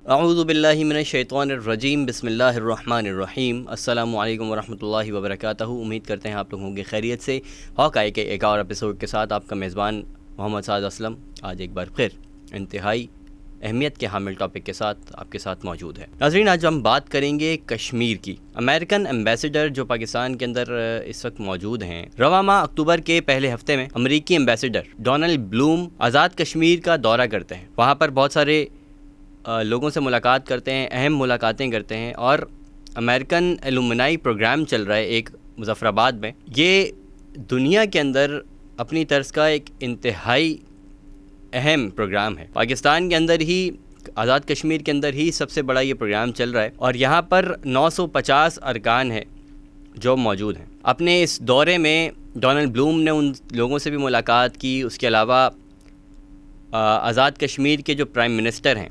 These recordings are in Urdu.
اعوذ باللہ من الشیطان الرجیم بسم اللہ الرحمن الرحیم السلام علیکم ورحمۃ اللہ وبرکاتہ۔ امید کرتے ہیں آپ لوگ ہوں گے خیریت سے۔ ہاک آئی کے ایک اور ایپیسوڈ کے ساتھ آپ کا میزبان محمد سعد اسلم آج ایک بار پھر انتہائی اہمیت کے حامل ٹاپک کے ساتھ آپ کے ساتھ موجود ہے۔ ناظرین، آج ہم بات کریں گے کشمیر کی۔ امریکن ایمبیسیڈر جو پاکستان کے اندر اس وقت موجود ہیں، رواں ماہ اکتوبر کے پہلے ہفتے میں امریکی ایمبیسیڈر ڈونلڈ بلوم آزاد کشمیر کا دورہ کرتے ہیں۔ وہاں پر بہت سارے لوگوں سے ملاقات کرتے ہیں، اہم ملاقاتیں کرتے ہیں، اور امریکن ایلومنائی پروگرام چل رہا ہے ایک مظفر آباد میں۔ یہ دنیا کے اندر اپنی طرز کا ایک انتہائی اہم پروگرام ہے۔ پاکستان کے اندر ہی، آزاد کشمیر کے اندر ہی سب سے بڑا یہ پروگرام چل رہا ہے، اور یہاں پر 950 ارکان ہیں جو موجود ہیں۔ اپنے اس دورے میں ڈونلڈ بلوم نے ان لوگوں سے بھی ملاقات کی۔ اس کے علاوہ آزاد کشمیر کے جو پرائم منسٹر ہیں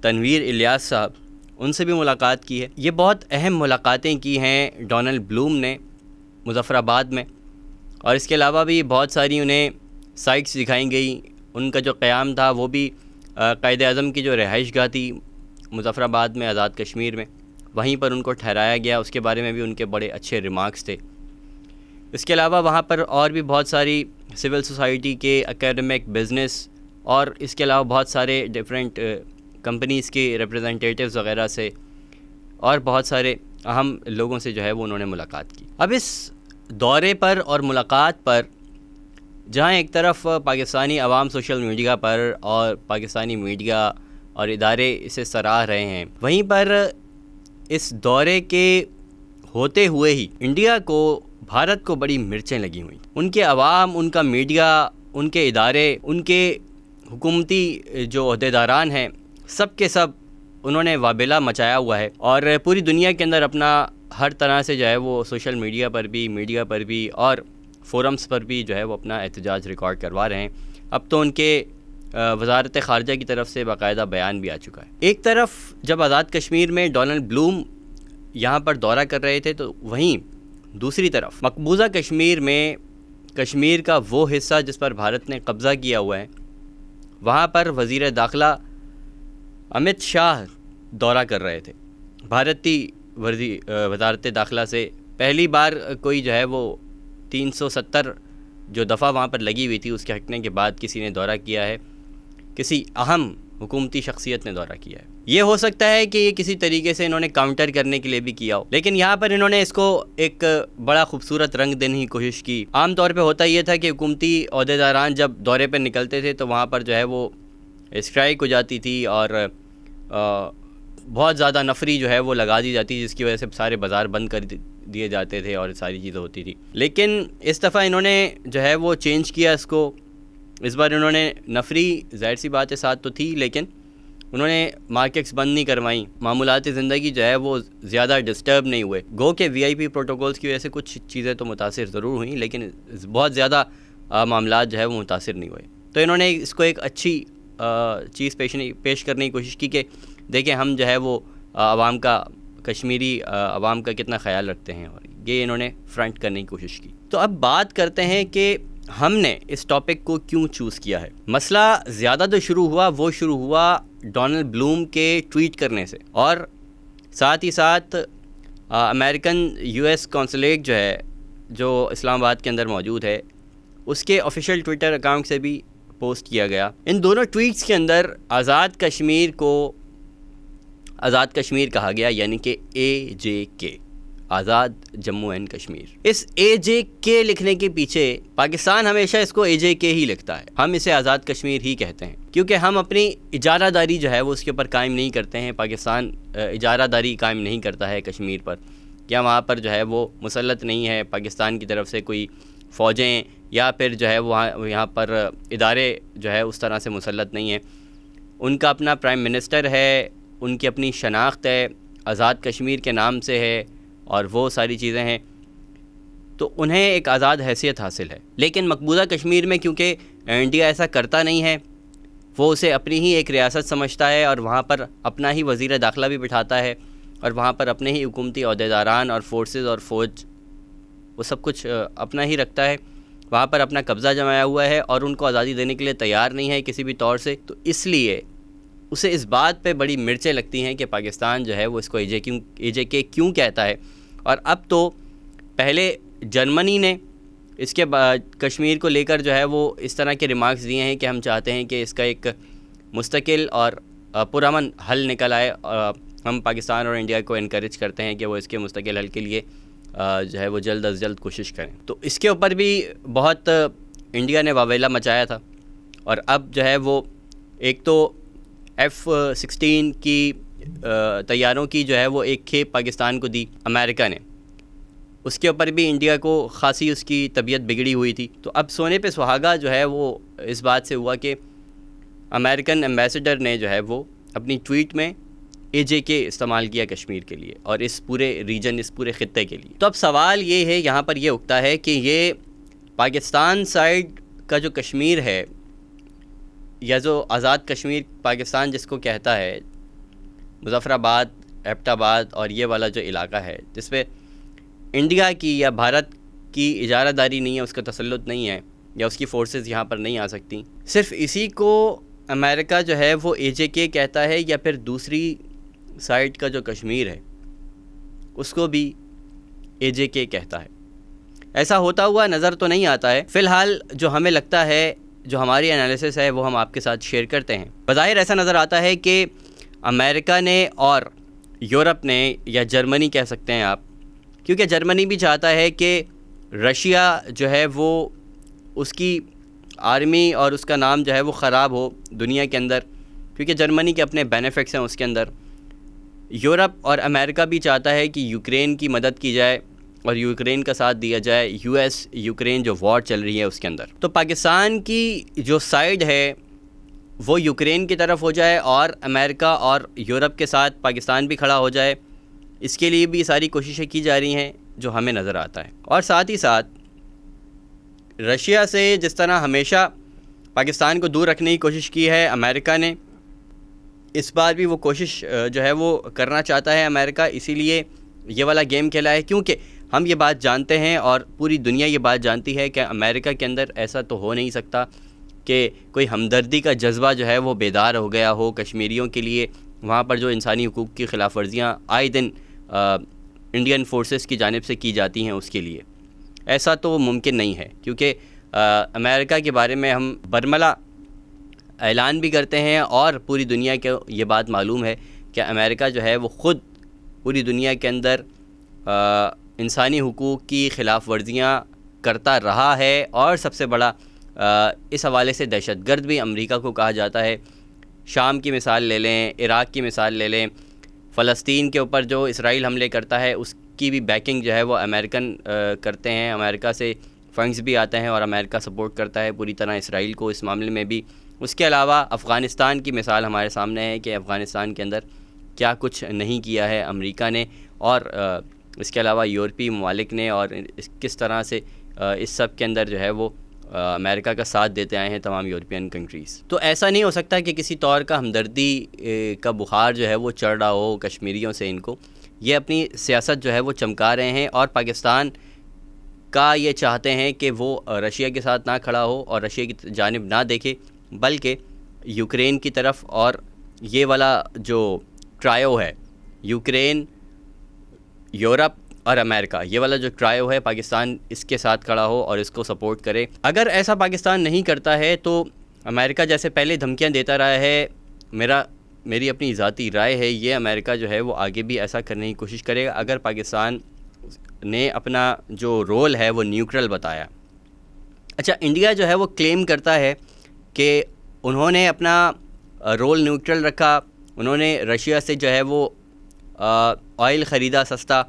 تنویر الیاس صاحب، ان سے بھی ملاقات کی ہے۔ یہ بہت اہم ملاقاتیں کی ہیں ڈونلڈ بلوم نے مظفر آباد میں، اور اس کے علاوہ بھی بہت ساری انہیں سائٹس دکھائیں گئی۔ ان کا جو قیام تھا وہ بھی قائد اعظم کی جو رہائش گاہ تھی مظفر آباد میں، آزاد کشمیر میں، وہیں پر ان کو ٹھہرایا گیا۔ اس کے بارے میں بھی ان کے بڑے اچھے ریمارکس تھے۔ اس کے علاوہ وہاں پر اور بھی بہت ساری سول سوسائٹی کے، اکیڈمک، بزنس، اور اس کے علاوہ بہت سارے ڈفرینٹ کمپنیز کے ریپرزنٹیٹیوز وغیرہ سے اور بہت سارے اہم لوگوں سے جو ہے وہ انہوں نے ملاقات کی۔ اب اس دورے پر اور ملاقات پر جہاں ایک طرف پاکستانی عوام سوشل میڈیا پر اور پاکستانی میڈیا اور ادارے اسے سراہ رہے ہیں، وہیں پر اس دورے کے ہوتے ہوئے ہی انڈیا کو، بھارت کو بڑی مرچیں لگی ہوئیں۔ ان کے عوام، ان کا میڈیا، ان کے ادارے، ان کے حکومتی جو عہدیداران ہیں، سب کے سب انہوں نے وابلہ مچایا ہوا ہے، اور پوری دنیا کے اندر اپنا ہر طرح سے جو ہے وہ سوشل میڈیا پر بھی، میڈیا پر بھی اور فورمز پر بھی جو ہے وہ اپنا احتجاج ریکارڈ کروا رہے ہیں۔ اب تو ان کے وزارت خارجہ کی طرف سے باقاعدہ بیان بھی آ چکا ہے۔ ایک طرف جب آزاد کشمیر میں ڈونلڈ بلوم یہاں پر دورہ کر رہے تھے، تو وہیں دوسری طرف مقبوضہ کشمیر میں، کشمیر کا وہ حصہ جس پر بھارت نے قبضہ کیا ہوا ہے، وہاں پر وزیر داخلہ امت شاہ دورہ کر رہے تھے۔ بھارتی وزارت داخلہ سے پہلی بار کوئی جو ہے وہ 370 جو دفعہ وہاں پر لگی ہوئی تھی، اس کے ہٹنے کے بعد کسی نے دورہ کیا ہے، کسی اہم حکومتی شخصیت نے دورہ کیا ہے۔ یہ ہو سکتا ہے کہ یہ کسی طریقے سے انہوں نے کاؤنٹر کرنے کے لیے بھی کیا ہو، لیکن یہاں پر انہوں نے اس کو ایک بڑا خوبصورت رنگ دینے کی کوشش کی۔ عام طور پہ ہوتا یہ تھا کہ حکومتی عہدیداران جب دورے پہ نکلتے تھے تو وہاں پر جو ہے وہ اسٹرائک ہو جاتی تھی، اور بہت زیادہ نفری جو ہے وہ لگا دی جاتی، جس کی وجہ سے سارے بازار بند کر دیے جاتے تھے اور ساری چیزیں ہوتی تھی۔ لیکن اس دفعہ انہوں نے جو ہے وہ چینج کیا اس کو۔ اس بار انہوں نے نفری، ظاہر سی بات ہے ساتھ تو تھی، لیکن انہوں نے مارکیٹس بند نہیں کروائیں، معمولات زندگی جو ہے وہ زیادہ ڈسٹرب نہیں ہوئے۔ گو کہ وی آئی پی پروٹوکولز کی وجہ سے کچھ چیزیں تو متاثر ضرور ہوئیں، لیکن بہت زیادہ معاملات جو ہے وہ متاثر نہیں ہوئے۔ تو انہوں نے اس کو ایک اچھی چیز پیش کرنے کی کوشش کی کہ دیکھیں ہم جو ہے وہ عوام کا، کشمیری عوام کا کتنا خیال رکھتے ہیں، اور یہ انہوں نے فرنٹ کرنے کی کوشش کی۔ تو اب بات کرتے ہیں کہ ہم نے اس ٹاپک کو کیوں چوز کیا ہے۔ مسئلہ زیادہ جو شروع ہوا ڈونلڈ بلوم کے ٹویٹ کرنے سے، اور ساتھ ہی ساتھ امریکن یو ایس کونسلیٹ جو ہے، جو اسلام آباد کے اندر موجود ہے، اس کے آفیشیل ٹویٹر اکاؤنٹ سے بھی پوسٹ کیا گیا۔ ان دونوں ٹویٹس کے اندر آزاد کشمیر کو آزاد کشمیر کہا گیا، یعنی کہ AJK، آزاد جموں اینڈ کشمیر۔ اس AJK لکھنے کے پیچھے پاکستان ہمیشہ اس کو AJK ہی لکھتا ہے، ہم اسے آزاد کشمیر ہی کہتے ہیں، کیونکہ ہم اپنی اجارہ داری جو ہے وہ اس کے اوپر قائم نہیں کرتے ہیں۔ پاکستان اجارہ داری قائم نہیں کرتا ہے کشمیر پر، یا وہاں پر جو ہے وہ مسلط نہیں ہے پاکستان کی طرف سے کوئی فوجیں، یا پھر جو ہے وہاں یہاں پر ادارے جو ہے اس طرح سے مسلط نہیں ہیں۔ ان کا اپنا پرائم منسٹر ہے، ان کی اپنی شناخت ہے، آزاد کشمیر کے نام سے ہے، اور وہ ساری چیزیں ہیں، تو انہیں ایک آزاد حیثیت حاصل ہے۔ لیکن مقبوضہ کشمیر میں کیونکہ انڈیا ایسا کرتا نہیں ہے، وہ اسے اپنی ہی ایک ریاست سمجھتا ہے، اور وہاں پر اپنا ہی وزیر داخلہ بھی بٹھاتا ہے، اور وہاں پر اپنے ہی حکومتی عہدیداران اور فورسز اور فوج، وہ سب کچھ اپنا ہی رکھتا ہے، وہاں پر اپنا قبضہ جمایا ہوا ہے، اور ان کو آزادی دینے کے لیے تیار نہیں ہے کسی بھی طور سے۔ تو اس لیے اسے اس بات پہ بڑی مرچیں لگتی ہیں کہ پاکستان جو ہے وہ اس کو اے جے کے کیوں کہتا ہے. اور اب تو پہلے جرمنی نے اس کے بعد کشمیر کو لے کر جو ہے وہ اس طرح کے ریمارکس دیے ہیں کہ ہم چاہتے ہیں کہ اس کا ایک مستقل اور پرامن حل نکل آئے. ہم پاکستان اور انڈیا کو انکریج کرتے ہیں کہ وہ اس کے مستقل حل کے لیے جو ہے وہ جلد از جلد کوشش کریں. تو اس کے اوپر بھی بہت انڈیا نے واویلا مچایا تھا. اور اب جو ہے وہ ایک تو F-16 کی طیاروں کی جو ہے وہ ایک کھیپ پاکستان کو دی امریکہ نے. اس کے اوپر بھی انڈیا کو خاصی اس کی طبیعت بگڑی ہوئی تھی. تو اب سونے پہ سہاگا جو ہے وہ اس بات سے ہوا کہ امریکن ایمبیسڈر نے جو ہے وہ اپنی ٹویٹ میں AJK استعمال کیا کشمیر کے لیے اور اس پورے ریجن، اس پورے خطے کے لیے. تو اب سوال یہ ہے، یہاں پر یہ اٹھتا ہے کہ یہ پاکستان سائڈ کا جو کشمیر ہے یا جو آزاد کشمیر پاکستان جس کو کہتا ہے، مظفر آباد، ایبٹ آباد اور یہ والا جو علاقہ ہے جس پہ انڈیا کی یا بھارت کی اجارہ داری نہیں ہے، اس کا تسلط نہیں ہے یا اس کی فورسز یہاں پر نہیں آ سکتی، صرف اسی کو امریکہ جو ہے وہ AJK کہتا ہے یا پھر دوسری سائڈ کا جو کشمیر ہے اس کو بھی AJK کہتا ہے. ایسا ہوتا ہوا نظر تو نہیں آتا ہے. فی الحال جو ہمیں لگتا ہے، جو ہماری انالیسس ہے وہ ہم آپ کے ساتھ شیئر کرتے ہیں. بظاہر ایسا نظر آتا ہے کہ امریکہ نے اور یورپ نے یا جرمنی کہہ سکتے ہیں آپ، کیونکہ جرمنی بھی چاہتا ہے کہ رشیا جو ہے وہ اس کی آرمی اور اس کا نام جو ہے وہ خراب ہو دنیا کے اندر، کیونکہ جرمنی کے اپنے بینیفٹس ہیں اس کے اندر. یورپ اور امریکہ بھی چاہتا ہے کہ یوکرین کی مدد کی جائے اور یوکرین کا ساتھ دیا جائے یوکرین جو وار چل رہی ہے اس کے اندر. تو پاکستان کی جو سائڈ ہے وہ یوکرین کی طرف ہو جائے اور امریکہ اور یورپ کے ساتھ پاکستان بھی کھڑا ہو جائے، اس کے لیے بھی ساری کوششیں کی جا رہی ہیں جو ہمیں نظر آتا ہے. اور ساتھ ہی ساتھ رشیا سے جس طرح ہمیشہ پاکستان کو دور رکھنے کی کوشش کی ہے امریکہ نے، اس بار بھی وہ کوشش جو ہے وہ کرنا چاہتا ہے امریکہ. اسی لیے یہ والا گیم کھیلا ہے، کیونکہ ہم یہ بات جانتے ہیں اور پوری دنیا یہ بات جانتی ہے کہ امریکہ کے اندر ایسا تو ہو نہیں سکتا کہ کوئی ہمدردی کا جذبہ جو ہے وہ بیدار ہو گیا ہو کشمیریوں کے لیے. وہاں پر جو انسانی حقوق کی خلاف ورزیاں آئے دن انڈین فورسز کی جانب سے کی جاتی ہیں اس کے لیے، ایسا تو ممکن نہیں ہے. کیونکہ امریکہ کے بارے میں ہم برملا اعلان بھی کرتے ہیں اور پوری دنیا کو یہ بات معلوم ہے کہ امریکہ جو ہے وہ خود پوری دنیا کے اندر انسانی حقوق کی خلاف ورزیاں کرتا رہا ہے. اور سب سے بڑا اس حوالے سے دہشت گرد بھی امریکہ کو کہا جاتا ہے. شام کی مثال لے لیں، عراق کی مثال لے لیں، فلسطین کے اوپر جو اسرائیل حملے کرتا ہے اس کی بھی بیکنگ جو ہے وہ امریکن کرتے ہیں. امریکہ سے فنڈز بھی آتے ہیں اور امریکہ سپورٹ کرتا ہے پوری طرح اسرائیل کو اس معاملے میں بھی. اس کے علاوہ افغانستان کی مثال ہمارے سامنے ہے کہ افغانستان کے اندر کیا کچھ نہیں کیا ہے امریکہ نے، اور اس کے علاوہ یورپی ممالک نے، اور کس طرح سے اس سب کے اندر جو ہے وہ امریکہ کا ساتھ دیتے آئے ہیں تمام یورپین کنٹریز. تو ایسا نہیں ہو سکتا کہ کسی طور کا ہمدردی کا بخار جو ہے وہ چڑھ رہا ہو کشمیریوں سے. ان کو یہ اپنی سیاست جو ہے وہ چمکا رہے ہیں اور پاکستان کا یہ چاہتے ہیں کہ وہ رشیا کے ساتھ نہ کھڑا ہو اور رشیا کی جانب نہ دیکھے، بلکہ یوکرین کی طرف. اور یہ والا جو ٹرائیو ہے، یوکرین، یورپ اور امریکہ، یہ والا جو ٹرائیو ہے، پاکستان اس کے ساتھ کھڑا ہو اور اس کو سپورٹ کرے. اگر ایسا پاکستان نہیں کرتا ہے تو امریکہ جیسے پہلے دھمکیاں دیتا رہا ہے، میری اپنی ذاتی رائے ہے یہ امریکہ جو ہے وہ آگے بھی ایسا کرنے کی کوشش کرے گا. اگر پاکستان نے اپنا جو رول ہے وہ نیوٹرل بتایا. اچھا، انڈیا جو ہے وہ کلیم کرتا ہے کہ انہوں نے اپنا رول نیوٹرل رکھا، انہوں نے رشیا سے جو ہے وہ آئل خریدا سستا.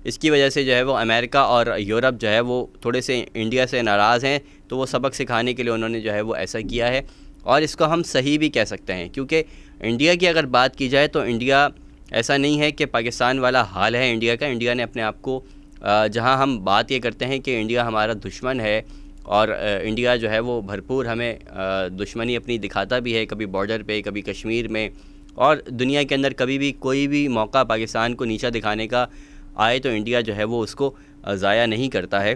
اس کی وجہ سے جو ہے وہ امریکہ اور یورپ جو ہے وہ تھوڑے سے انڈیا سے ناراض ہیں، تو وہ سبق سکھانے کے لیے انہوں نے جو ہے وہ ایسا کیا ہے. اور اس کو ہم صحیح بھی کہہ سکتے ہیں، کیونکہ انڈیا کی اگر بات کی جائے تو انڈیا ایسا نہیں ہے کہ پاکستان والا حال ہے انڈیا کا. انڈیا نے اپنے آپ کو جہاں ہم بات یہ کرتے ہیں کہ انڈیا ہمارا دشمن ہے اور انڈیا جو ہے وہ بھرپور ہمیں دشمنی اپنی دکھاتا بھی ہے، کبھی بارڈر پہ، کبھی کشمیر میں، اور دنیا کے اندر کبھی بھی کوئی بھی موقع پاکستان کو نیچا دکھانے کا آئے تو انڈیا جو ہے وہ اس کو ضائع نہیں کرتا ہے.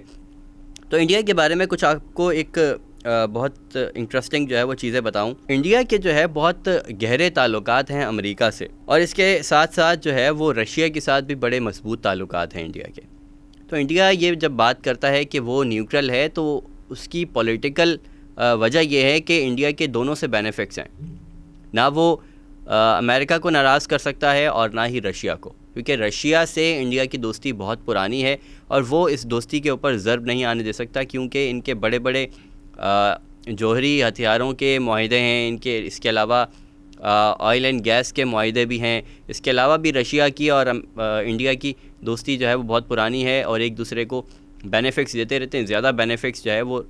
تو انڈیا کے بارے میں کچھ آپ کو ایک بہت انٹرسٹنگ جو ہے وہ چیزیں بتاؤں. انڈیا کے جو ہے بہت گہرے تعلقات ہیں امریکہ سے, اور اس کے ساتھ ساتھ جو ہے وہ رشیا کے ساتھ بھی بڑے مضبوط تعلقات ہیں انڈیا کے. تو انڈیا یہ جب بات کرتا ہے کہ وہ نیوٹرل ہے, تو اس کی پولیٹیکل وجہ یہ ہے کہ انڈیا کے دونوں سے بینیفٹس ہیں. نہ وہ امریکہ کو ناراض کر سکتا ہے اور نہ ہی رشیا کو, کیونکہ رشیا سے انڈیا کی دوستی بہت پرانی ہے اور وہ اس دوستی کے اوپر ضرب نہیں آنے دے سکتا, کیونکہ ان کے بڑے بڑے جوہری ہتھیاروں کے معاہدے ہیں ان کے. اس کے علاوہ آئل اینڈ گیس کے معاہدے بھی ہیں. اس کے علاوہ بھی رشیا کی اور انڈیا کی دوستی جو ہے وہ بہت پرانی ہے اور ایک دوسرے کو بینیفٹس دیتے رہتے ہیں. زیادہ بینیفٹس جو ہے وہ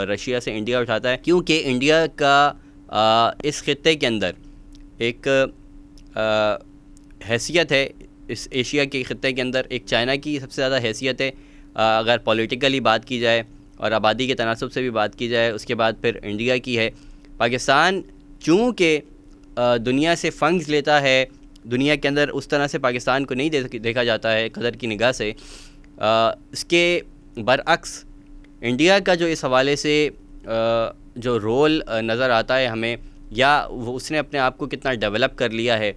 رشیا سے انڈیا اٹھاتا ہے, کیونکہ انڈیا کا اس خطے کے اندر ایک حیثیت ہے. اس ایشیا کے خطے کے اندر ایک چائنا کی سب سے زیادہ حیثیت ہے اگر پولیٹیکلی بات کی جائے اور آبادی کے تناسب سے بھی بات کی جائے. اس کے بعد پھر انڈیا کی ہے. پاکستان چونکہ دنیا سے فنڈز لیتا ہے, دنیا کے اندر اس طرح سے پاکستان کو نہیں دیکھا جاتا ہے قدر کی نگاہ سے. اس کے برعکس انڈیا کا جو اس حوالے سے جو رول نظر آتا ہے ہمیں, یا وہ اس نے اپنے آپ کو کتنا ڈیولپ کر لیا ہے,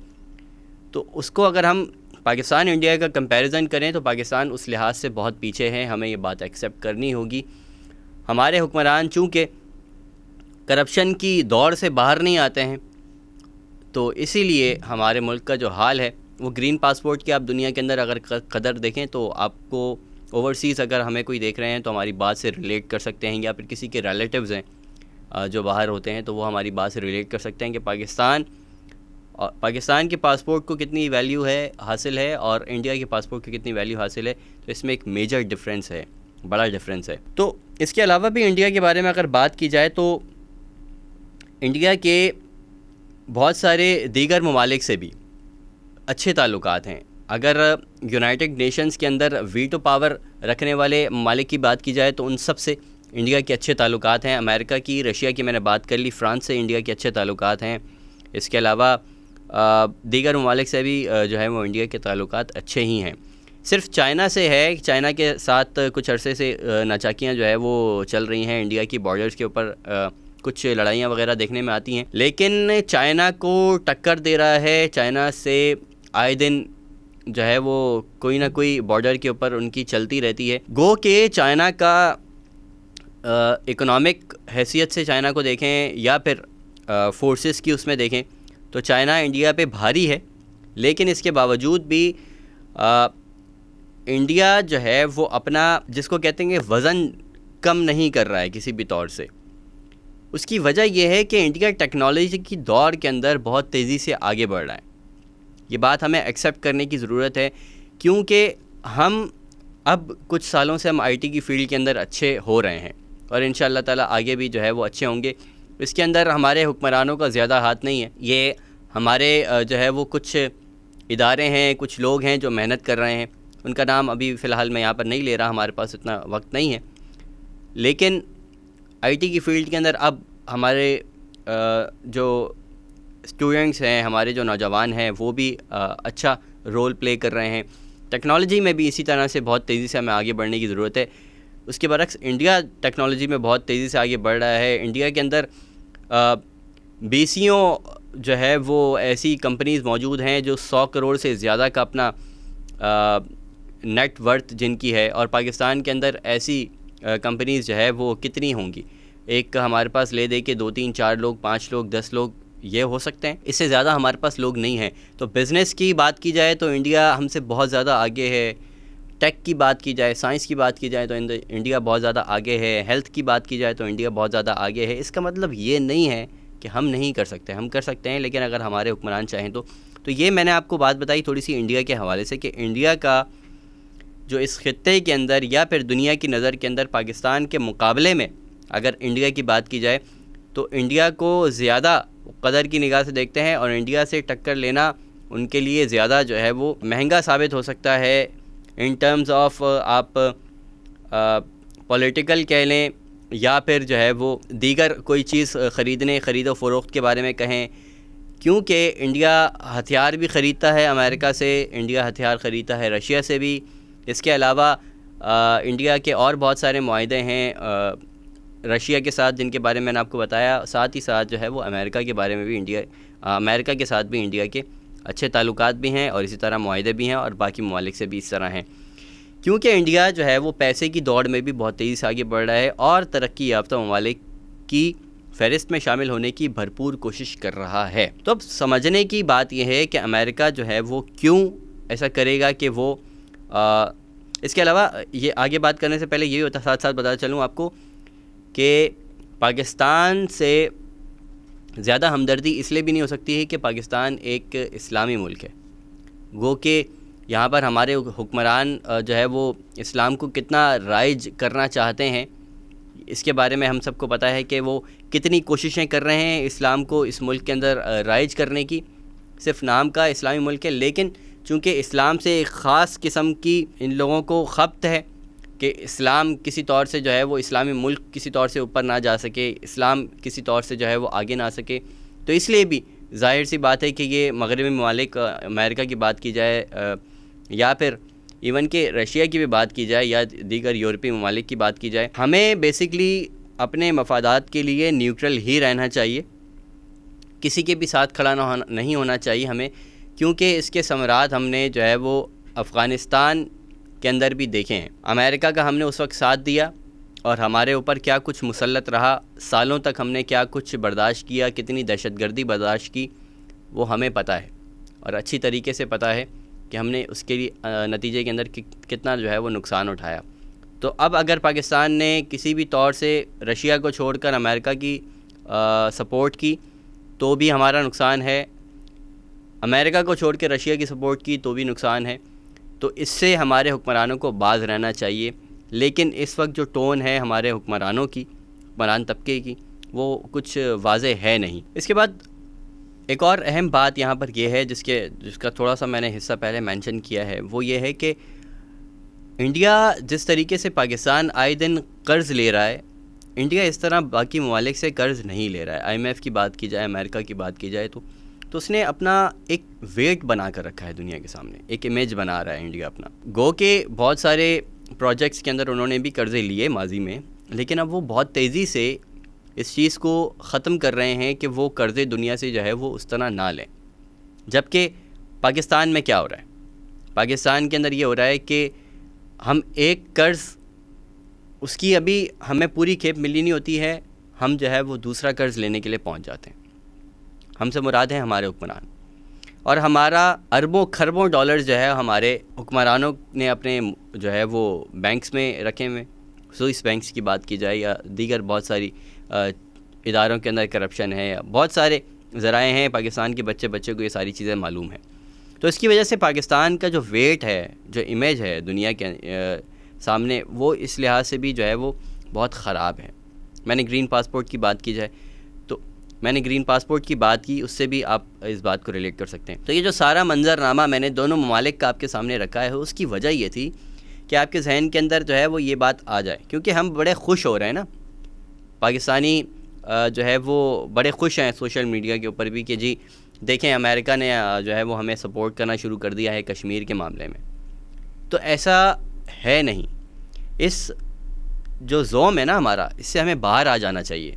تو اس کو اگر ہم پاکستان انڈیا کا کمپیریزن کریں تو پاکستان اس لحاظ سے بہت پیچھے ہیں. ہمیں یہ بات ایکسیپٹ کرنی ہوگی. ہمارے حکمران چونکہ کرپشن کی دوڑ سے باہر نہیں آتے ہیں, تو اسی لیے ہمارے ملک کا جو حال ہے وہ گرین پاسپورٹ کی آپ دنیا کے اندر اگر قدر دیکھیں تو آپ کو اوورسیز اگر ہمیں کوئی دیکھ رہے ہیں تو ہماری بات سے ریلیٹ کر سکتے ہیں, یا پھر کسی کے ریلیٹیوز ہیں جو باہر ہوتے ہیں تو وہ ہماری بات سے ریلیٹ کر سکتے ہیں کہ پاکستان کے پاسپورٹ کو کتنی ویلیو ہے حاصل ہے اور انڈیا کے پاسپورٹ کی کتنی ویلیو حاصل ہے. تو اس میں ایک میجر ڈفرینس ہے, بڑا ڈفرینس ہے. تو اس کے علاوہ بھی انڈیا کے بارے میں اگر بات کی جائے تو انڈیا کے بہت سارے دیگر ممالک سے بھی اچھے تعلقات ہیں. اگر یونائٹڈ نیشنز کے اندر ویٹو پاور رکھنے والے ممالک کی بات کی جائے تو ان سب سے انڈیا کے اچھے تعلقات ہیں. امریکہ کی, رشیا کی میں نے بات کر لی, فرانس سے انڈیا کے اچھے تعلقات ہیں. اس کے علاوہ دیگر ممالک سے بھی جو ہے وہ انڈیا کے تعلقات اچھے ہی ہیں. صرف چائنا سے ہے, چائنا کے ساتھ کچھ عرصے سے ناچاکیاں جو ہے وہ چل رہی ہیں. انڈیا کی بارڈرز کے اوپر کچھ لڑائیاں وغیرہ دیکھنے میں آتی ہیں, لیکن چائنا کو ٹکر دے رہا ہے. چائنا سے آئے دن جو ہے وہ کوئی نہ کوئی بارڈر کے اوپر ان کی چلتی رہتی ہے. گو کہ چائنا کا اکنامک حیثیت سے چائنا کو دیکھیں یا پھر فورسز کی اس میں دیکھیں تو چائنا انڈیا پہ بھاری ہے, لیکن اس کے باوجود بھی انڈیا جو ہے وہ اپنا جس کو کہتے ہیں کہ وزن کم نہیں کر رہا ہے کسی بھی طور سے. اس کی وجہ یہ ہے کہ انڈیا ٹیکنالوجی کی دور کے اندر بہت تیزی سے آگے بڑھ رہا ہے. یہ بات ہمیں ایکسیپٹ کرنے کی ضرورت ہے, کیونکہ ہم اب کچھ سالوں سے ہم آئی ٹی کی فیلڈ کے اندر اچھے ہو رہے ہیں اور ان شاء اللہ تعالیٰ آگے بھی جو ہے وہ اچھے ہوں گے. اس کے اندر ہمارے حکمرانوں کا زیادہ ہاتھ نہیں ہے. یہ ہمارے جو ہے وہ کچھ ادارے ہیں, کچھ لوگ ہیں جو محنت کر رہے ہیں. ان کا نام ابھی فی الحال میں یہاں پر نہیں لے رہا, ہمارے پاس اتنا وقت نہیں ہے. لیکن آئی ٹی کی فیلڈ کے اندر اب ہمارے جو اسٹوڈنٹس ہیں, ہمارے جو نوجوان ہیں, وہ بھی اچھا رول پلے کر رہے ہیں. ٹیکنالوجی میں بھی اسی طرح سے بہت تیزی سے ہمیں آگے بڑھنے کی ضرورت ہے. اس کے برعکس انڈیا ٹیکنالوجی میں بہت تیزی سے آگے بڑھ رہا ہے. انڈیا کے اندر بیسیوں جو ہے وہ ایسی کمپنیز موجود ہیں جو 100 کروڑ سے زیادہ کا اپنا نیٹ ورتھ جن کی ہے, اور پاکستان کے اندر ایسی کمپنیز جو ہے وہ کتنی ہوں گی. ایک ہمارے پاس لے دے کے 2 3 4 لوگ 5 لوگ 10 لوگ یہ ہو سکتے ہیں, اس سے زیادہ ہمارے پاس لوگ نہیں ہیں. تو بزنس کی بات کی جائے تو انڈیا ہم سے بہت زیادہ آگے ہے. ٹیک کی بات کی جائے, سائنس کی بات کی جائے تو انڈیا بہت زیادہ آگے ہے. ہیلتھ کی بات کی جائے تو انڈیا بہت زیادہ آگے ہے. اس کا مطلب یہ نہیں ہے کہ ہم نہیں کر سکتے, ہم کر سکتے ہیں, لیکن اگر ہمارے حکمران چاہیں تو یہ میں نے آپ کو بات بتائی تھوڑی سی انڈیا کے حوالے سے کہ انڈیا کا جو اس خطے کے اندر یا پھر دنیا کی نظر کے اندر پاکستان کے مقابلے میں اگر انڈیا کی بات کی جائے تو انڈیا کو زیادہ قدر کی نگاہ سے دیکھتے ہیں, اور انڈیا سے ٹکر لینا ان کے لیے زیادہ جو ہے وہ مہنگا ثابت ہو سکتا ہے ان ٹرمز آف آپ پولیٹیکل کہہ لیں یا پھر جو ہے وہ دیگر کوئی چیز خرید و فروخت کے بارے میں کہیں. کیونکہ انڈیا ہتھیار بھی خریدتا ہے امریکہ سے, انڈیا ہتھیار خریدتا ہے رشیا سے بھی. اس کے علاوہ انڈیا کے اور بہت سارے معاہدے ہیں رشیا کے ساتھ جن کے بارے میں نے آپ کو بتایا، ساتھ ہی ساتھ جو ہے وہ امریکہ کے بارے میں بھی امریکہ کے ساتھ بھی انڈیا کے اچھے تعلقات بھی ہیں اور اسی طرح معاہدے بھی ہیں، اور باقی ممالک سے بھی اس طرح ہیں، کیونکہ انڈیا جو ہے وہ پیسے کی دوڑ میں بھی بہت تیزی سے آگے بڑھ رہا ہے اور ترقی یافتہ ممالک کی فہرست میں شامل ہونے کی بھرپور کوشش کر رہا ہے۔ تو اب سمجھنے کی بات یہ ہے کہ امریکہ جو ہے وہ کیوں ایسا کرے گا کہ وہ اس کے علاوہ یہ آگے بات کرنے سے پہلے یہی ہوتا ساتھ ساتھ بتا چلوں آپ کو کہ پاکستان سے زیادہ ہمدردی اس لیے بھی نہیں ہو سکتی ہے کہ پاکستان ایک اسلامی ملک ہے، گو کہ یہاں پر ہمارے حکمران جو ہے وہ اسلام کو کتنا رائج کرنا چاہتے ہیں، اس کے بارے میں ہم سب کو پتہ ہے کہ وہ کتنی کوششیں کر رہے ہیں اسلام کو اس ملک کے اندر رائج کرنے کی۔ صرف نام کا اسلامی ملک ہے، لیکن چونکہ اسلام سے ایک خاص قسم کی ان لوگوں کو خبت ہے کہ اسلام کسی طور سے جو ہے وہ اسلامی ملک کسی طور سے اوپر نہ جا سکے، اسلام کسی طور سے جو ہے وہ آگے نہ آ سکے، تو اس لیے بھی ظاہر سی بات ہے کہ یہ مغربی ممالک، امریکہ کی بات کی جائے یا پھر ایون کہ رشیا کی بھی بات کی جائے یا دیگر یورپی ممالک کی بات کی جائے، ہمیں بیسکلی اپنے مفادات کے لیے نیوٹرل ہی رہنا چاہیے، کسی کے بھی ساتھ کھڑا نہیں ہونا چاہیے ہمیں، کیونکہ اس کے ثمرات ہم نے جو ہے وہ افغانستان کے اندر بھی دیکھے ہیں۔ امریکہ کا ہم نے اس وقت ساتھ دیا اور ہمارے اوپر کیا کچھ مسلط رہا، سالوں تک ہم نے کیا کچھ برداشت کیا، کتنی دہشت گردی برداشت کی، وہ ہمیں پتہ ہے اور اچھی طریقے سے پتہ ہے کہ ہم نے اس کے لیے نتیجے کے اندر کتنا جو ہے وہ نقصان اٹھایا۔ تو اب اگر پاکستان نے کسی بھی طور سے رشیا کو چھوڑ کر امریکہ کی سپورٹ کی تو بھی ہمارا نقصان ہے، امریکہ کو چھوڑ کے رشیا کی سپورٹ کی تو بھی نقصان ہے، تو اس سے ہمارے حکمرانوں کو باز رہنا چاہیے۔ لیکن اس وقت جو ٹون ہے ہمارے حکمرانوں کی، حکمران طبقے کی، وہ کچھ واضح ہے نہیں۔ اس کے بعد ایک اور اہم بات یہاں پر یہ ہے جس کا تھوڑا سا میں نے حصہ پہلے مینشن کیا ہے، وہ یہ ہے کہ انڈیا جس طریقے سے پاکستان آئے دن قرض لے رہا ہے، انڈیا اس طرح باقی ممالک سے قرض نہیں لے رہا ہے۔ آئی ایم ایف کی بات کی جائے، امریکہ کی بات کی جائے تو اس نے اپنا ایک ویٹ بنا کر رکھا ہے دنیا کے سامنے، ایک امیج بنا رہا ہے انڈیا اپنا، گو کہ بہت سارے پروجیکٹس کے اندر انہوں نے بھی قرضے لیے ماضی میں، لیکن اب وہ بہت تیزی سے اس چیز کو ختم کر رہے ہیں کہ وہ قرضے دنیا سے جو ہے وہ اس طرح نہ لیں۔ جبکہ پاکستان میں کیا ہو رہا ہے؟ پاکستان کے اندر یہ ہو رہا ہے کہ ہم ایک قرض اس کی ابھی ہمیں پوری کھیپ ملی نہیں ہوتی ہے، ہم جو ہے وہ دوسرا قرض لینے کے لیے پہنچ جاتے ہیں۔ ہم سے مراد ہیں ہمارے حکمران، اور ہمارا اربوں خربوں ڈالرز جو ہے ہمارے حکمرانوں نے اپنے جو ہے وہ بینکس میں رکھے ہوئے، سوئس بینکس کی بات کی جائے یا دیگر بہت ساری اداروں کے اندر کرپشن ہے، بہت سارے ذرائع ہیں، پاکستان کے بچے کو یہ ساری چیزیں معلوم ہیں۔ تو اس کی وجہ سے پاکستان کا جو ویٹ ہے، جو امیج ہے دنیا کے سامنے، وہ اس لحاظ سے بھی جو ہے وہ بہت خراب ہے۔ میں نے گرین پاسپورٹ کی بات کی جائے تو میں نے گرین پاسپورٹ کی بات کی، اس سے بھی آپ اس بات کو ریلیٹ کر سکتے ہیں۔ تو یہ جو سارا منظرنامہ میں نے دونوں ممالک کا آپ کے سامنے رکھا ہے، اس کی وجہ یہ تھی کہ آپ کے ذہن کے اندر جو ہے وہ یہ بات آ جائے، کیونکہ ہم بڑے خوش ہو رہے ہیں نا، پاکستانی جو ہے وہ بڑے خوش ہیں سوشل میڈیا کے اوپر بھی کہ جی دیکھیں امریکہ نے جو ہے وہ ہمیں سپورٹ کرنا شروع کر دیا ہے کشمیر کے معاملے میں۔ تو ایسا ہے نہیں، اس جو زوم ہے نا ہمارا، اس سے ہمیں باہر آ جانا چاہیے۔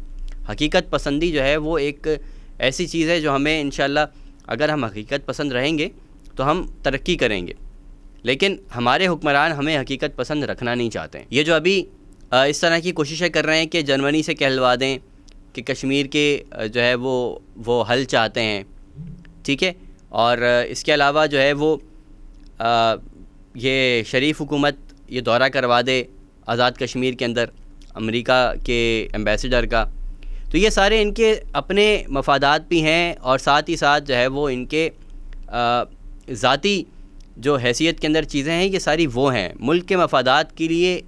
حقیقت پسندی جو ہے وہ ایک ایسی چیز ہے جو ہمیں انشاءاللہ اگر ہم حقیقت پسند رہیں گے تو ہم ترقی کریں گے، لیکن ہمارے حکمران ہمیں حقیقت پسند رکھنا نہیں چاہتے ہیں۔ یہ جو ابھی اس طرح کی کوششیں کر رہے ہیں کہ جرمنی سے کہلوا دیں کہ کشمیر کے جو ہے وہ حل چاہتے ہیں، ٹھیک ہے، اور اس کے علاوہ جو ہے وہ یہ شریف حکومت یہ دورہ کروا دے آزاد کشمیر کے اندر امریکہ کے ایمبیسیڈر کا، تو یہ سارے ان کے اپنے مفادات بھی ہیں، اور ساتھ ہی ساتھ جو ہے وہ ان کے ذاتی جو حیثیت کے اندر چیزیں ہیں، یہ ساری وہ ہیں۔ ملک کے مفادات کے لیے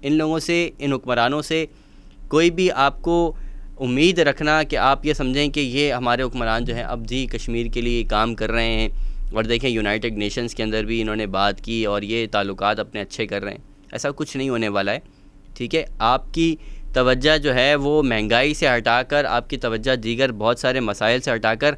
ان لوگوں سے، ان حکمرانوں سے کوئی بھی آپ کو امید رکھنا کہ آپ یہ سمجھیں کہ یہ ہمارے حکمران جو ہیں اب جی کشمیر کے لیے کام کر رہے ہیں، اور دیکھیں یونائٹڈ نیشنز کے اندر بھی انہوں نے بات کی اور یہ تعلقات اپنے اچھے کر رہے ہیں، ایسا کچھ نہیں ہونے والا ہے، ٹھیک ہے۔ آپ کی توجہ جو ہے وہ مہنگائی سے ہٹا کر، آپ کی توجہ دیگر بہت سارے مسائل سے ہٹا کر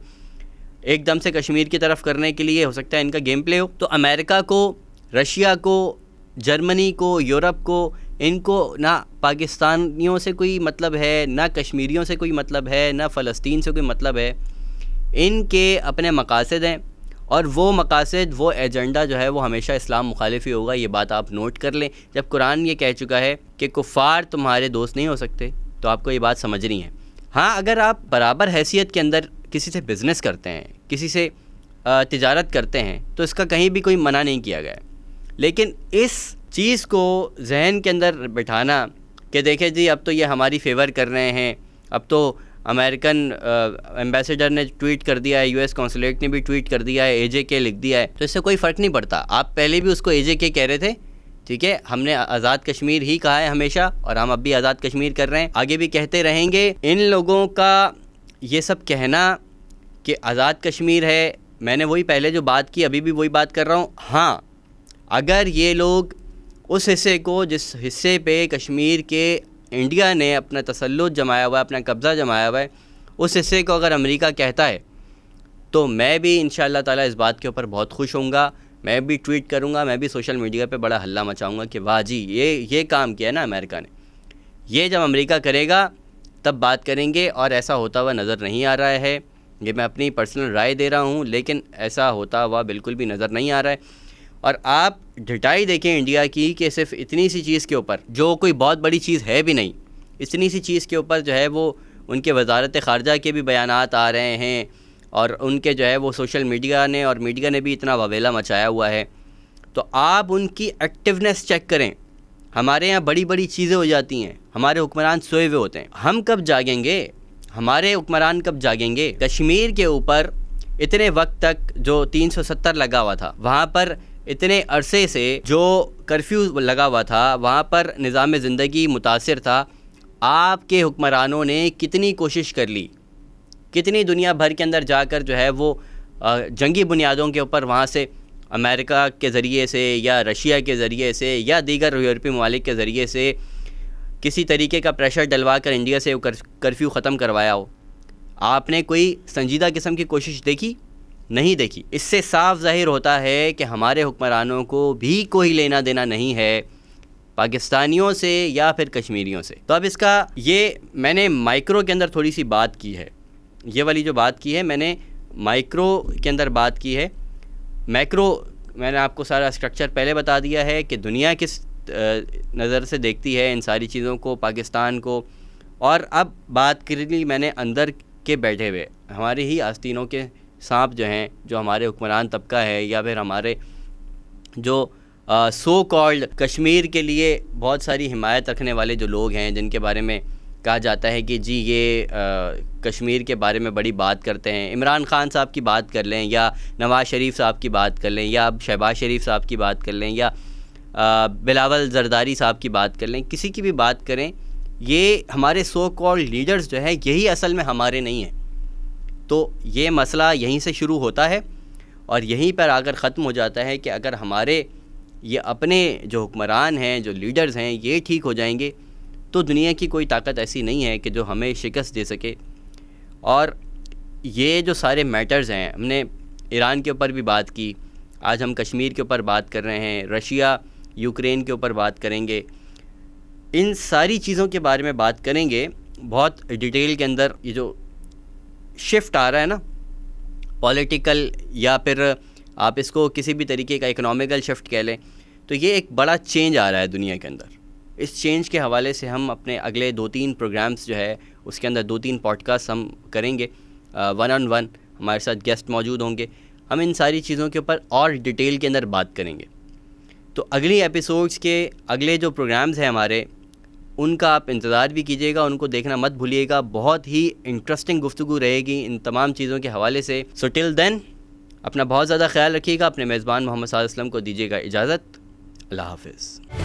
ایک دم سے کشمیر کی طرف کرنے کے لیے ہو سکتا ہے ان کا گیم پلے ہو۔ تو امریکہ کو، رشیا کو، جرمنی کو، یورپ کو ان کو نہ پاکستانیوں سے کوئی مطلب ہے، نہ کشمیریوں سے کوئی مطلب ہے، نہ فلسطین سے کوئی مطلب ہے. ان کے اپنے مقاصد ہیں، اور وہ مقاصد، وہ ایجنڈا جو ہے وہ ہمیشہ اسلام مخالف ہی ہوگا. یہ بات آپ نوٹ کر لیں. جب قرآن یہ کہہ چکا ہے کہ کفار تمہارے دوست نہیں ہو سکتے، تو آپ کو یہ بات سمجھنی ہے. ہاں، اگر آپ برابر حیثیت کے اندر کسی سے بزنس کرتے ہیں، کسی سے تجارت کرتے ہیں، تو اس کا کہیں بھی کوئی منع نہیں کیا گیا ہے. لیکن اس چیز کو ذہن کے اندر بٹھانا کہ دیکھیں جی اب تو یہ ہماری فیور کر رہے ہیں، اب تو امریکن ایمبیسیڈر نے ٹویٹ کر دیا ہے، یو ایس کونسلیٹ نے بھی ٹویٹ کر دیا ہے، AJK لکھ دیا ہے، تو اس سے کوئی فرق نہیں پڑتا. آپ پہلے بھی اس کو AJK کہہ رہے تھے، ٹھیک ہے. ہم نے آزاد کشمیر ہی کہا ہے ہمیشہ، اور ہم اب بھی آزاد کشمیر کر رہے ہیں، آگے بھی کہتے رہیں گے. ان لوگوں کا یہ سب کہنا کہ آزاد کشمیر ہے، میں نے وہی پہلے جو بات کی ابھی بھی وہی بات کر رہا ہوں. ہاں، اگر یہ لوگ اس حصے کو، جس حصے پہ کشمیر کے انڈیا نے اپنا تسلط جمایا ہوا ہے، اپنا قبضہ جمایا ہوا ہے، اس حصے کو اگر امریکہ کہتا ہے، تو میں بھی انشاءاللہ تعالیٰ اس بات کے اوپر بہت خوش ہوں گا. میں بھی ٹویٹ کروں گا، میں بھی سوشل میڈیا پہ بڑا ہلہ مچاؤں گا کہ واہ جی یہ کام کیا ہے نا امریکہ نے. یہ جب امریکہ کرے گا تب بات کریں گے، اور ایسا ہوتا ہوا نظر نہیں آ رہا ہے. یہ میں اپنی پرسنل رائے دے رہا ہوں، لیکن ایسا ہوتا ہوا بالکل بھی نظر نہیں آ رہا ہے. اور آپ ڈٹائی دیکھیں انڈیا کی کہ صرف اتنی سی چیز کے اوپر، جو کوئی بہت بڑی چیز ہے بھی نہیں، اتنی سی چیز کے اوپر جو ہے وہ ان کے وزارت خارجہ کے بھی بیانات آ رہے ہیں، اور ان کے جو ہے وہ سوشل میڈیا نے اور میڈیا نے بھی اتنا وویلا مچایا ہوا ہے. تو آپ ان کی ایکٹیونیس چیک کریں. ہمارے یہاں بڑی بڑی چیزیں ہو جاتی ہیں، ہمارے حکمران سوئے ہوئے ہوتے ہیں. ہم کب جاگیں گے؟ ہمارے حکمران کب جاگیں گے؟ کشمیر کے اوپر اتنے وقت تک جو 370 لگا ہوا تھا، وہاں پر اتنے عرصے سے جو کرفیو لگا ہوا تھا، وہاں پر نظام زندگی متاثر تھا. آپ کے حکمرانوں نے کتنی کوشش کر لی، کتنی دنیا بھر کے اندر جا کر جو ہے وہ جنگی بنیادوں کے اوپر وہاں سے امریکہ کے ذریعے سے یا رشیا کے ذریعے سے یا دیگر یورپی ممالک کے ذریعے سے کسی طریقے کا پریشر ڈلوا کر انڈیا سے کرفیو ختم کروایا ہو. آپ نے کوئی سنجیدہ قسم کی کوشش دیکھی؟ نہیں دیکھی. اس سے صاف ظاہر ہوتا ہے کہ ہمارے حکمرانوں کو بھی کوئی لینا دینا نہیں ہے پاکستانیوں سے یا پھر کشمیریوں سے. تو اب اس کا یہ میں نے مائکرو کے اندر تھوڑی سی بات کی ہے، یہ والی جو بات کی ہے میں نے مائکرو کے اندر بات کی ہے. میکرو میں نے آپ کو سارا اسٹرکچر پہلے بتا دیا ہے کہ دنیا کس نظر سے دیکھتی ہے ان ساری چیزوں کو، پاکستان کو. اور اب بات کر لی میں نے اندر کے بیٹھے ہوئے ہمارے ہی آستینوں کے سانپ جو ہیں، جو ہمارے حکمران طبقہ ہے، یا پھر ہمارے جو سو کالڈ کشمیر کے لیے بہت ساری حمایت رکھنے والے جو لوگ ہیں، جن کے بارے میں کہا جاتا ہے کہ جی یہ کشمیر کے بارے میں بڑی بات کرتے ہیں. عمران خان صاحب کی بات کر لیں، یا نواز شریف صاحب کی بات کر لیں، یا شہباز شریف صاحب کی بات کر لیں، یا بلاول زرداری صاحب کی بات کر لیں، کسی کی بھی بات کریں، یہ ہمارے سو کالڈ لیڈرز جو ہے یہی اصل میں ہمارے نہیں ہیں. تو یہ مسئلہ یہیں سے شروع ہوتا ہے اور یہیں پر آ کر ختم ہو جاتا ہے کہ اگر ہمارے یہ اپنے جو حکمران ہیں، جو لیڈرز ہیں، یہ ٹھیک ہو جائیں گے تو دنیا کی کوئی طاقت ایسی نہیں ہے کہ جو ہمیں شکست دے سکے. اور یہ جو سارے میٹرز ہیں، ہم نے ایران کے اوپر بھی بات کی، آج ہم کشمیر کے اوپر بات کر رہے ہیں، رشیا یوکرین کے اوپر بات کریں گے. ان ساری چیزوں کے بارے میں بات کریں گے بہت ڈیٹیل کے اندر. یہ جو شفٹ آ رہا ہے نا پولیٹیکل، یا پھر آپ اس کو کسی بھی طریقے کا اکنامیکل شفٹ کہہ لیں، تو یہ ایک بڑا چینج آ رہا ہے دنیا کے اندر. اس چینج کے حوالے سے ہم اپنے اگلے 2-3 پروگرامز جو ہے اس کے اندر 2-3 پوڈ کاسٹ ہم کریں گے 1-on-1. ہمارے ساتھ گیسٹ موجود ہوں گے، ہم ان ساری چیزوں کے اوپر اور ڈیٹیل کے اندر بات کریں گے. تو اگلی ایپیسوڈز کے اگلے جو پروگرامز ہیں ہمارے، ان کا آپ انتظار بھی کیجیے گا، ان کو دیکھنا مت بھولیے گا. بہت ہی انٹرسٹنگ گفتگو رہے گی ان تمام چیزوں کے حوالے سے. سو ٹل دین اپنا بہت زیادہ خیال رکھیے گا. اپنے میزبان محمد صادق اسلم کو دیجیے گا اجازت. اللہ حافظ.